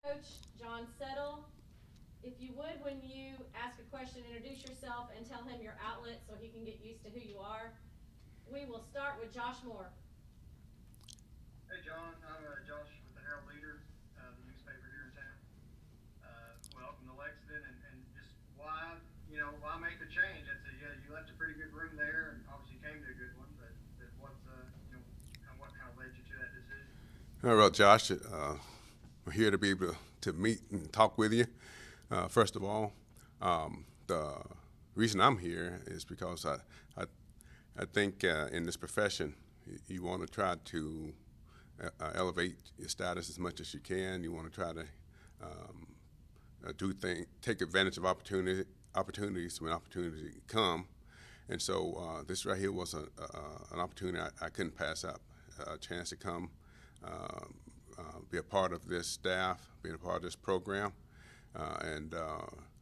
Coach John Settle. If you would, when you ask a question, introduce yourself and tell him your outlet so he can get used to who you are. We will start with Josh Moore. Hey John, I'm Josh with the Herald Leader, the newspaper here in town. Welcome to Lexington, and just why make the change? You left a pretty good room there, and obviously came to a good one. But what kind of led you to that decision? Well, Josh, we're here to be able to meet and talk with you. First of all, the reason I'm here is because I think in this profession, you want to try to elevate your status as much as you can. You want to try to take advantage of opportunities when opportunities come. And so this right here was an opportunity I couldn't pass up. A chance to come be a part of this staff, being a part of this program, and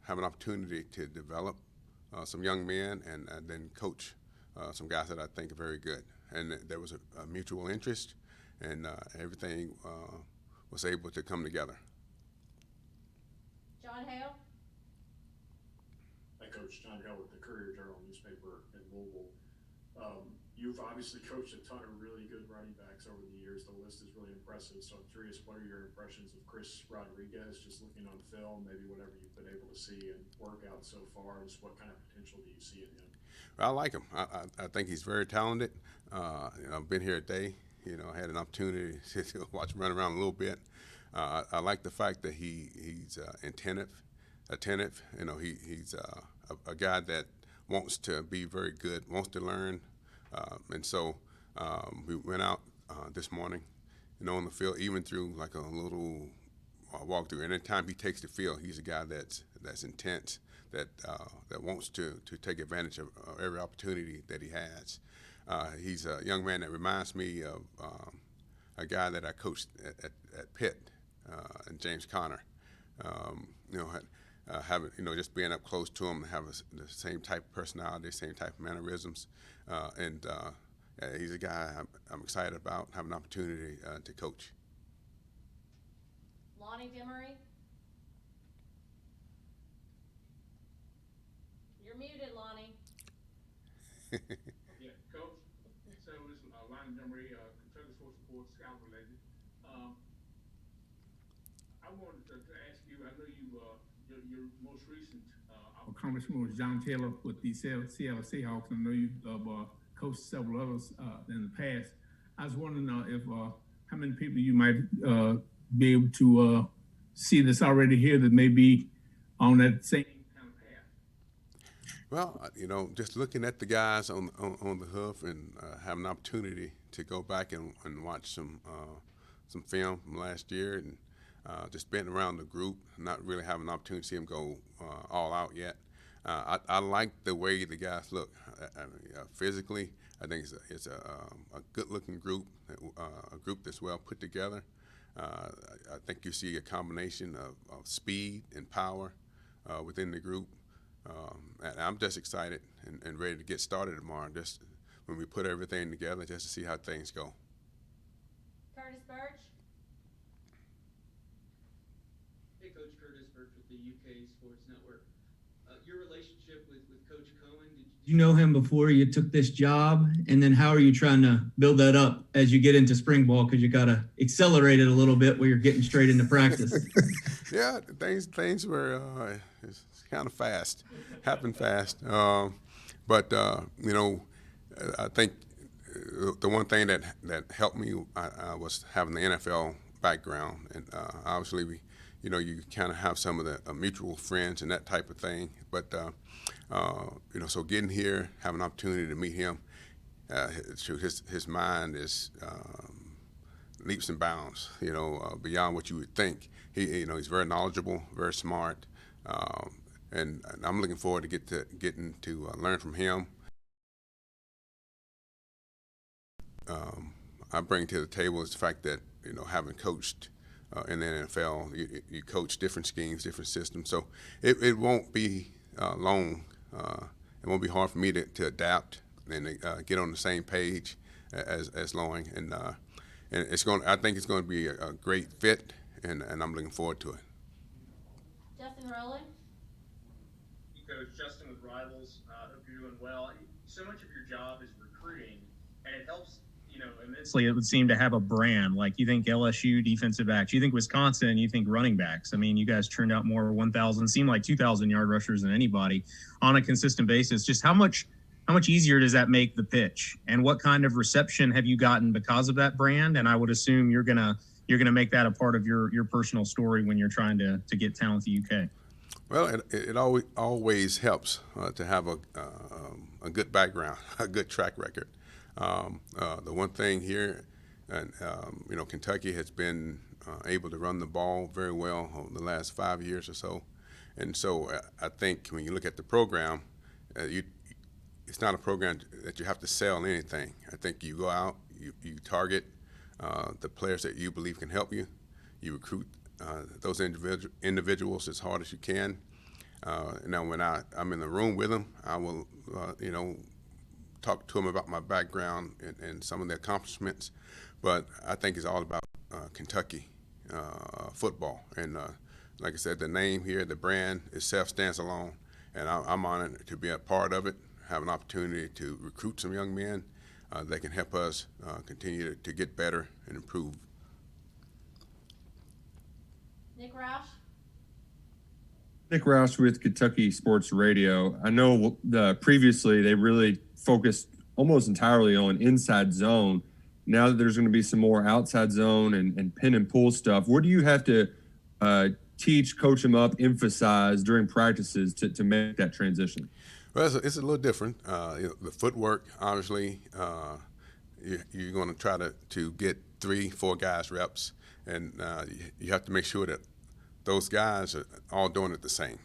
have an opportunity to develop some young men and then coach some guys that I think are very good. And there was a mutual interest, and everything was able to come together. John Hale. Hi, Coach. John Hale with the Courier-Journal newspaper in Louisville. You've obviously coached a ton of really good running backs over the years. The list is really impressive. So I'm curious, what are your impressions of Chris Rodriguez, just looking on film, maybe whatever you've been able to see and work out so far? Just what kind of potential do you see in him? I like him. I think he's very talented. I've been here a day. I had an opportunity to watch him run around a little bit. I like the fact that he's attentive. He's a guy that wants to be very good, wants to learn. And so we went out this morning, on the field, even through like a little walkthrough. And anytime he takes the field, he's a guy that's intense, that wants to take advantage of every opportunity that he has. He's a young man that reminds me of a guy that I coached at Pitt, and James Conner. Having just being up close to him, having the same type of personality, same type of mannerisms, and he's a guy I'm excited about having an opportunity to coach. Lonnie Demery. You're muted, Lonnie. Yeah, Coach. So it's Lonnie Demery, Kentucky Sports Report, Scout related. I wanted to ask you. I know your most recent accomplishment was John Taylor with the Seattle Seahawks. I know you've coached several others in the past. I was wondering if how many people you might be able to see that's already here that may be on that same kind of path. Well, just looking at the guys on the hoof and having an opportunity to go back and watch some film from last year, and just being around the group, not really having an opportunity to see them go all out yet. I like the way the guys look. Physically, I think it's a good-looking group, a group that's well put together. I think you see a combination of speed and power within the group. And I'm just excited and ready to get started tomorrow, just when we put everything together, just to see how things go. Curtis Birch. Hey, Coach Curtis Birch with the UK Sports Network. Your relationship with Coach Cohen, did you know him before you took this job? And then how are you trying to build that up as you get into spring ball? Because you got to accelerate it a little bit where you're getting straight into practice. Yeah, things were it's kind of fast, happened fast. But I think the one thing that helped me was having the NFL background, and obviously you kind of have some of the mutual friends and that type of thing. But so getting here, having an opportunity to meet him, his mind is leaps and bounds, beyond what you would think. He's very knowledgeable, very smart, and I'm looking forward to getting to learn from him. I bring to the table is the fact that having coached in the NFL, you coach different schemes, different systems, so it won't be long. It won't be hard for me to adapt and get on the same page as Loing, and it's going. I think it's going to be a great fit, and I'm looking forward to it. Justin Rowland. Coach Justin with Rivals. Hope you're doing well. So much of your job is recruiting, and it helps, immensely. It would seem to have a brand. Like you think LSU defensive backs, you think Wisconsin, you think running backs. I mean, you guys turned out more 1,000, seem like 2,000 yard rushers than anybody on a consistent basis. Just how much easier does that make the pitch, and what kind of reception have you gotten because of that brand? And I would assume you're gonna make that a part of your personal story when you're trying to get talent to UK. Well, it always helps to have a good background, a good track record. The one thing here, and Kentucky has been able to run the ball very well over the last 5 years or so, and so I think when you look at the program, it's not a program that you have to sell anything. I think you go out, you target the players that you believe can help you, you recruit those individuals as hard as you can. Now, when I'm in the room with them, I will, talk to them about my background and some of the accomplishments. But I think it's all about Kentucky football. And like I said, the name here, the brand itself stands alone. And I'm honored to be a part of it, have an opportunity to recruit some young men that can help us continue to get better and improve. Nick Roush. Nick Roush with Kentucky Sports Radio. I know previously they really focused almost entirely on inside zone. Now that there's going to be some more outside zone and pin and pull stuff, what do you have to teach, coach them up, emphasize during practices to make that transition? Well, it's a little different. The footwork, obviously, you're going to try to get 3-4 guys reps, and you have to make sure that those guys are all doing it the same.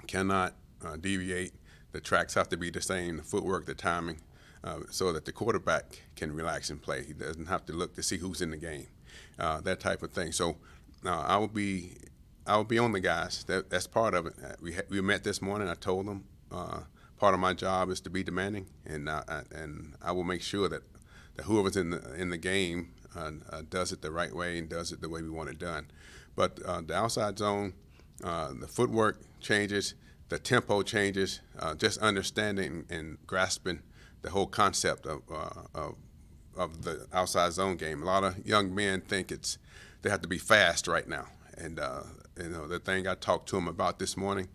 Cannot deviate. The tracks have to be the same, the footwork, the timing, so that the quarterback can relax and play. He doesn't have to look to see who's in the game, that type of thing. So I will be on the guys. That's part of it. We met this morning. I told them part of my job is to be demanding, and I will make sure that whoever's in the game does it the right way and does it the way we want it done. But the outside zone, the footwork changes, the tempo changes, just understanding and grasping the whole concept of the outside zone game. A lot of young men think they have to be fast right now. And the thing I talked to them about this morning,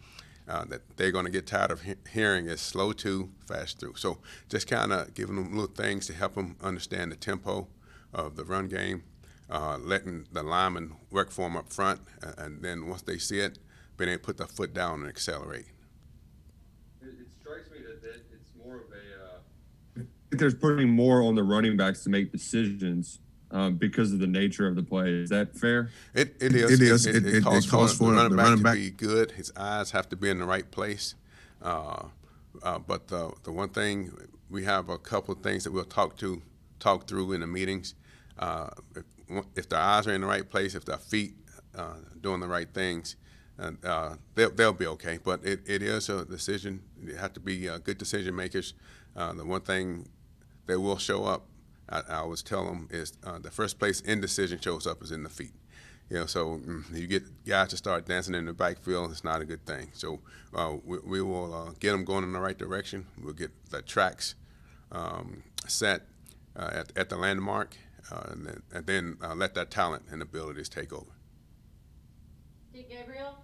that they're going to get tired of hearing is slow to, fast through. So just kind of giving them little things to help them understand the tempo of the run game. Letting the linemen work for them up front, and then once they see it, being able to put their foot down and accelerate. It strikes me that it's more of a. There's putting more on the running backs to make decisions because of the nature of the play. Is that fair? It is. It calls for the running back to be good. His eyes have to be in the right place. But the one thing, we have a couple of things that we'll talk through in the meetings. If their eyes are in the right place, if their feet doing the right things, they'll be okay. But it is a decision. You have to be good decision makers. The one thing that will show up, I always tell them, is the first place indecision shows up is in the feet. So you get guys to start dancing in the backfield, it's not a good thing. So we will get them going in the right direction. We'll get the tracks set at the landmark. And then let that talent and abilities take over. Dick Gabriel.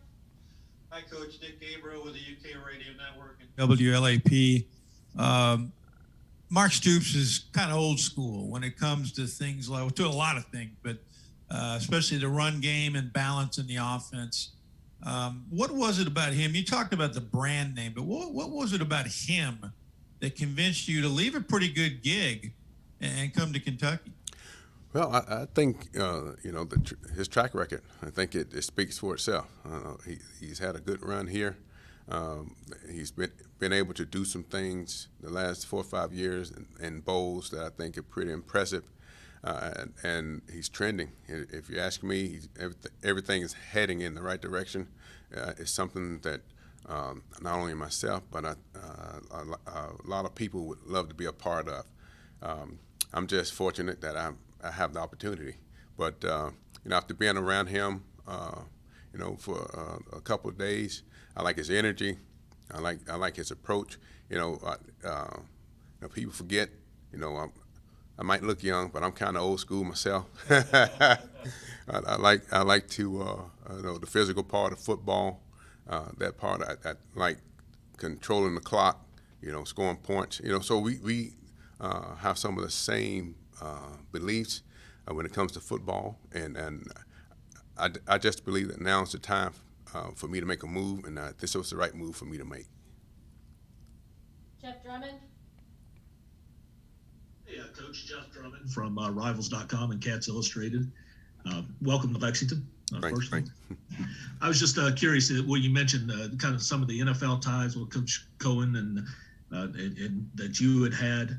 Hi, Coach. Dick Gabriel with the UK Radio Network and WLAP. Mark Stoops is kind of old school when it comes to things like, to a lot of things, but especially the run game and balance in the offense. What was it about him? You talked about the brand name, but what was it about him that convinced you to leave a pretty good gig and come to Kentucky? Well, I think his track record. I think it speaks for itself. He's had a good run here. He's been able to do some things the last 4 or 5 years in bowls that I think are pretty impressive, and he's trending. If you ask me, everything is heading in the right direction. It's something that not only myself, but a lot of people would love to be a part of. I'm just fortunate that I have the opportunity. But after being around him, for a couple of days, I like his energy. I like his approach. People forget. I might look young, but I'm kind of old school myself. I like to the physical part of football. That part I like controlling the clock. Scoring points. So we have some of the same beliefs when it comes to football, and I just believe that now's the time for me to make a move, and this was the right move for me to make. Jeff Drummond. Hey, Coach Jeff Drummond from Rivals.com and Cats Illustrated. Welcome to Lexington. Thanks. I was just curious. Well, you mentioned kind of some of the NFL ties with Coach Cohen and that you had.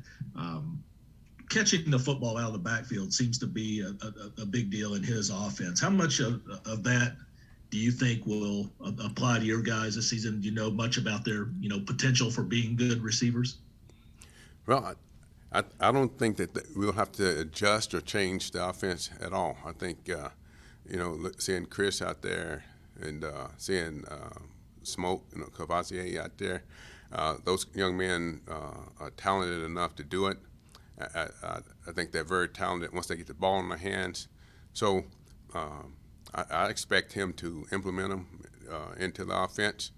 Catching the football out of the backfield seems to be a big deal in his offense. How much of that do you think will apply to your guys this season? Do you know much about their potential for being good receivers? Well, I don't think that we'll have to adjust or change the offense at all. I think seeing Chris out there and seeing Smoke, Cavassier out there, those young men are talented enough to do it. I think they're very talented once they get the ball in their hands. So I expect him to implement them into the offense,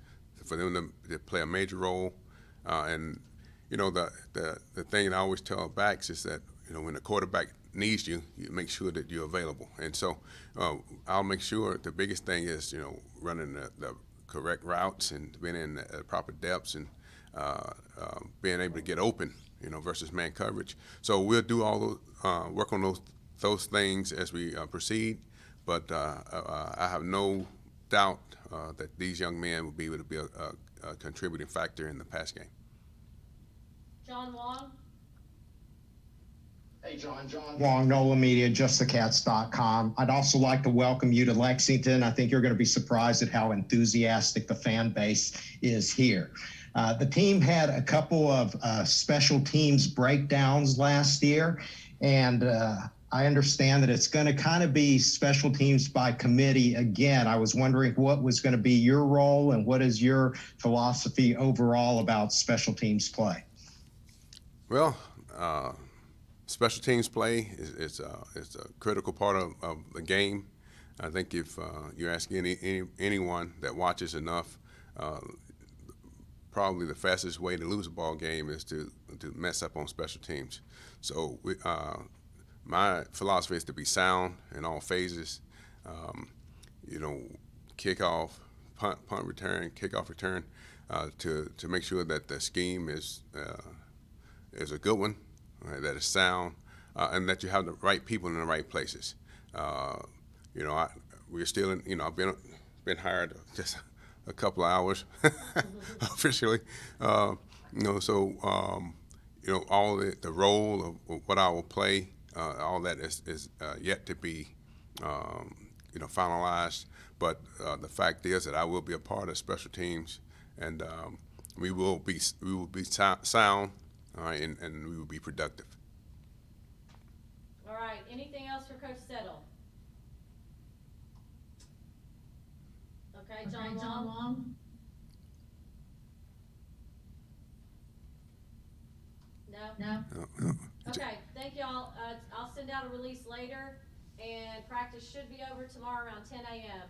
for them to play a major role. And the thing I always tell backs is that when the quarterback needs you, you make sure that you're available. And so I'll make sure the biggest thing is running the correct routes and being in the proper depths and being able to get open. Versus man coverage. So we'll do all those, work on those things as we proceed. But I have no doubt that these young men will be able to be a contributing factor in the pass game. John Wong. Hey, John Wong, NOLA Media, JustTheCats.com. I'd also like to welcome you to Lexington. I think you're going to be surprised at how enthusiastic the fan base is here. The team had a couple of special teams breakdowns last year, and I understand that it's going to kind of be special teams by committee again. I was wondering what was going to be your role and what is your philosophy overall about special teams play? Well, special teams play is a critical part of the game. I think if you ask anyone that watches enough, probably the fastest way to lose a ball game is to mess up on special teams. So my philosophy is to be sound in all phases. Kickoff, punt return, kickoff return, to make sure that the scheme is a good one, right, that is sound, and that you have the right people in the right places. We're still in. I've been hired just a couple of hours officially. So all the role of what I will play, all that is yet to be finalized. But the fact is that I will be a part of special teams, and we will be sound, all right, and we will be productive. All right. Anything else for Coach Settle? Okay, John Wong. No. Okay, thank y'all. I'll send out a release later, and practice should be over tomorrow around 10 a.m.